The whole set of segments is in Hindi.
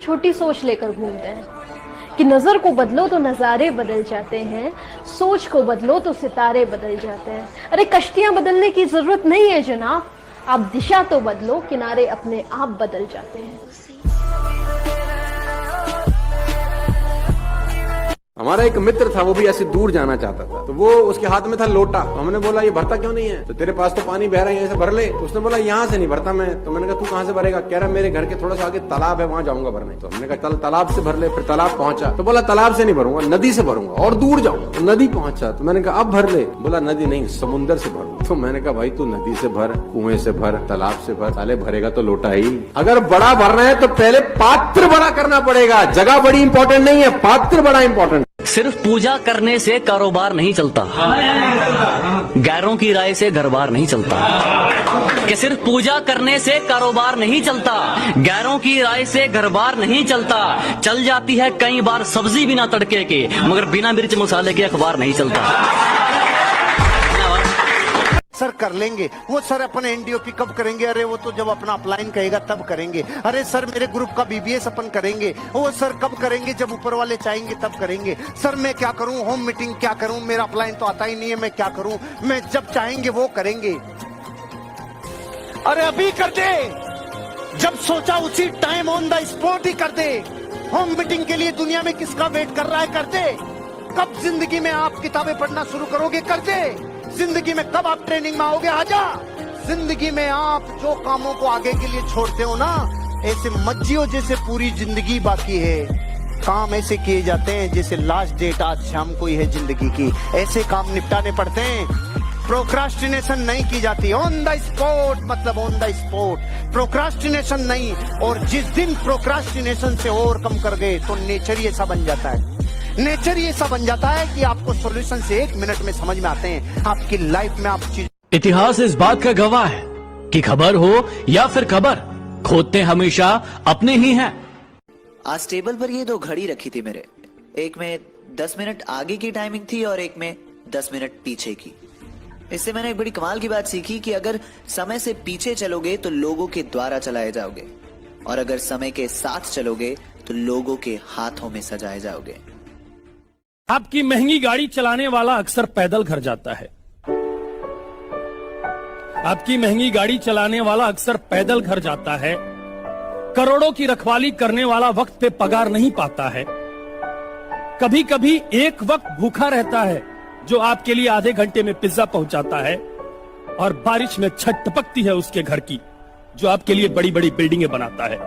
छोटी सोच लेकर घूमते हैं कि नजर को बदलो तो नजारे बदल जाते हैं, सोच को बदलो तो सितारे बदल जाते हैं। अरे कश्तियां बदलने की जरूरत नहीं है जनाब, आप दिशा तो बदलो, किनारे अपने आप बदल जाते हैं। हमारा एक मित्र था, वो भी ऐसे दूर जाना चाहता था, तो वो उसके हाथ में था लोटा। तो हमने बोला ये भरता क्यों नहीं है? तो तेरे पास तो पानी बह रहा है, ऐसे भर ले। तो उसने बोला यहाँ से नहीं भरता मैं। तो मैंने कहा तू कहाँ से भरेगा? कह रहा मेरे घर के थोड़ा सा आगे तालाब है, वहां जाऊंगा भरने। तो हमने कहा चल तालाब से भर ले। फिर तालाब पहुंचा तो बोला तालाब से नहीं भरूंगा, नदी से भरूंगा और दूर जाऊंगा। तो नदी पहुंचा तो मैंने कहा अब भर ले। बोला नदी नहीं, समुन्द्र से भरूंगा। तो मैंने कहा भाई तू नदी से भर, कुएं से भर, तालाब से भर, साले भरेगा तो लोटा ही। अगर बड़ा भरना है तो पहले पात्र बड़ा करना पड़ेगा। जगह बड़ी इंपॉर्टेंट नहीं है, पात्र बड़ा इंपॉर्टेंट। सिर्फ पूजा करने से कारोबार नहीं चलता, गैरों की राय से घर बार नहीं चलता। कि सिर्फ पूजा करने से कारोबार नहीं चलता, गैरों की राय से घर बार नहीं चलता। चल जाती है कई बार सब्जी बिना तड़के के, मगर बिना मिर्च मसाले के अखबार नहीं चलता। सर कर लेंगे वो, सर अपने एनडीओपी कब करेंगे? अरे वो तो जब अपना अपलाइन कहेगा तब करेंगे। अरे सर मेरे ग्रुप का बीबीएस अपन करेंगे, वो सर कब करेंगे? जब ऊपर वाले चाहेंगे तब करेंगे। सर मैं क्या करूं, होम मीटिंग क्या करूं, मेरा अपलाइन तो आता ही नहीं है, मैं क्या करूं? मैं जब चाहेंगे वो करेंगे। अरे अभी कर दे, जब सोचा उसी टाइम ऑन द स्पॉट ही कर दे। होम मीटिंग के लिए दुनिया में किसका वेट कर रहा है? कर दे। कब जिंदगी में आप किताबें पढ़ना शुरू करोगे? कर दे। जिंदगी में कब आप ट्रेनिंग में आओगे? आजा। जिंदगी में आप जो कामों को आगे के लिए छोड़ते हो ना, ऐसे मत जियो जैसे पूरी जिंदगी बाकी है। काम ऐसे किए जाते हैं जैसे लास्ट डेट आज शाम को ही है जिंदगी की। ऐसे काम निपटाने पड़ते हैं। प्रोक्रास्टिनेशन नहीं की जाती, ऑन द स्पॉट, मतलब ऑन द स्पॉट। प्रोक्रास्टिनेशन नहीं। और जिस दिन प्रोक्रास्टिनेशन से ओवरकम कर गए तो नेचर ही ऐसा बन जाता है। नेचर ये ऐसा बन जाता है कि आपको सॉल्यूशन से 1 मिनट में समझ में आते हैं। आपकी लाइफ में आप चीज। इतिहास इस बात का गवाह है कि खबर हो या फिर खबर, खोदते हमेशा अपने ही हैं। आज टेबल पर ये 2 घड़ी रखी थी मेरे, एक में 10 मिनट आगे की टाइमिंग थी और एक में 10 मिनट पीछे की। इससे मैंने एक बड़ी कमाल की बात सीखी कि अगर समय से पीछे चलोगे तो लोगों के द्वारा चलाए जाओगे, और अगर समय के साथ चलोगे तो लोगों के हाथों में सजाए जाओगे। आपकी महंगी गाड़ी चलाने वाला अक्सर पैदल घर जाता है। आपकी महंगी गाड़ी चलाने वाला अक्सर पैदल घर जाता है। करोड़ों की रखवाली करने वाला वक्त पे पगार नहीं पाता है। कभी कभी एक वक्त भूखा रहता है जो आपके लिए आधे घंटे में पिज्जा पहुंचाता है, और बारिश में छत टपकती है उसके घर की जो आपके लिए बड़ी बड़ी बिल्डिंगें बनाता है।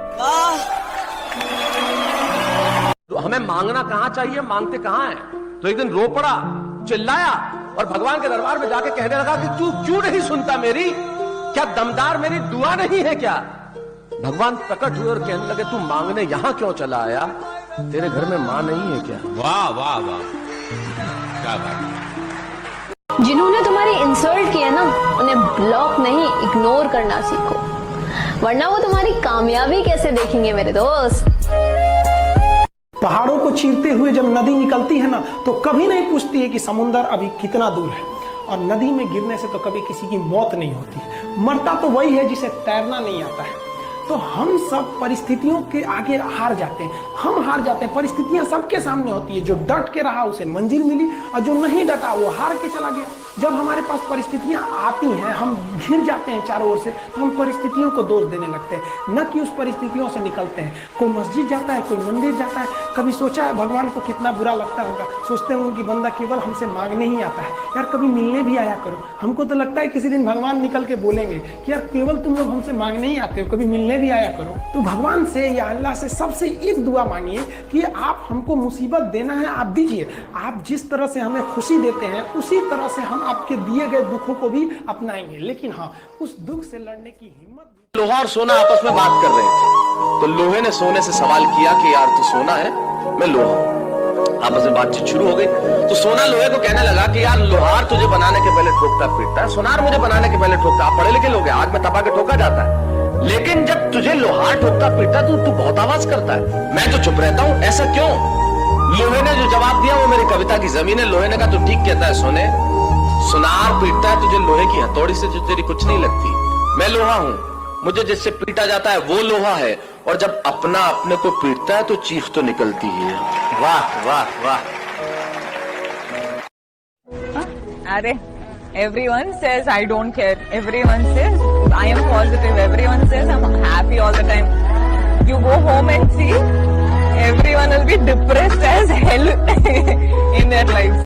तो हमें मांगना कहां चाहिए, मांगते कहां है? तो एक दिन रो पड़ा, चिल्लाया और भगवान के दरबार में जाके कहने लगा कि तू क्यों नहीं सुनता मेरी? क्या दमदार मेरी दुआ नहीं है क्या? भगवान प्रकट हुए और कहने लगे तू मांगने यहां क्यों चला आया? तेरे घर में मां नहीं है क्या? वाह वाह वाह, क्या बात। जिन्होंने तुम्हारी इंसल्ट की है ना, उन्हें ब्लॉक नहीं इग्नोर करना सीखो, वरना वो तुम्हारी कामयाबी कैसे देखेंगे मेरे दोस्त। पहाड़ों को चीरते हुए जब नदी निकलती है ना, तो कभी नहीं पूछती है कि समुंदर अभी कितना दूर है। और नदी में गिरने से तो कभी किसी की मौत नहीं होती, मरता तो वही है जिसे तैरना नहीं आता है। तो हम सब परिस्थितियों के आगे हार जाते हैं, हम हार जाते हैं। परिस्थितियां सबके सामने होती है, जो डट के रहा उसे मंजिल मिली, और जो नहीं डटा वो हार के चला गया। जब हमारे पास परिस्थितियां आती हैं, हम घिर जाते हैं चारों ओर से, तो हम परिस्थितियों को दोष देने लगते हैं, न कि उस परिस्थितियों से निकलते हैं। कोई मस्जिद जाता है, कोई मंदिर जाता है, कभी सोचा है भगवान को कितना बुरा लगता होगा? सोचते होंगे कि बंदा केवल हमसे मांगने ही आता है, यार कभी मिलने भी आया करो। हमको तो लगता है किसी दिन भगवान निकल के बोलेंगे कि यार केवल तुम लोग हमसे मांगने ही आते हो, कभी मिलने भी आया करो। तो भगवान से या अल्लाह से सबसे एक दुआ मांगिए कि आप हमको मुसीबत देना है, आप दीजिए। आप जिस तरह से हमें खुशी देते हैं उसी तरह से हम आपके दिए गए दुखों को भी अपनाएंगे, लेकिन हाँ, उस दुख से लड़ने की हिम्मत। लोहा और सोना आपस में बात कर रहे थे, तो लोहे ने सोने से सवाल किया कि यार तू सोना है, मैं लोहा हूं। आपस में बातचीत शुरू हो गई। तो सोना लोहे को कहने लगा कि यार लोहार तुझे बनाने के पहले ठोकता पीटता है, सोनार मुझे बनाने के पहले ठोकता। आप पढ़े लिखे लोग हैं, आग में तपा के ठोका जाता है, लेकिन जब तुझे लोहार ठोकता पीटता तो तू बहुत आवाज करता है, मैं तो चुप रहता हूं, ऐसा क्यों? लोहे ने जो जवाब दिया वो मेरी कविता की जमीन है। लोहे ने कहा तू ठीक कहता है सोने, सुनार पीटता है तुझे लोहे की हथौड़ी से जो तेरी कुछ नहीं लगती। मैं लोहा हूं, मुझे जिससे पीटा जाता है वो लोहा है, और जब अपना अपने को पीटता है तो चीख तो निकलती ही है। वाह वाह वाह। अरे everyone says I don't care, everyone says I am positive, everyone says I'm happy all the time. You go home and see, everyone will be depressed as hell in their lives.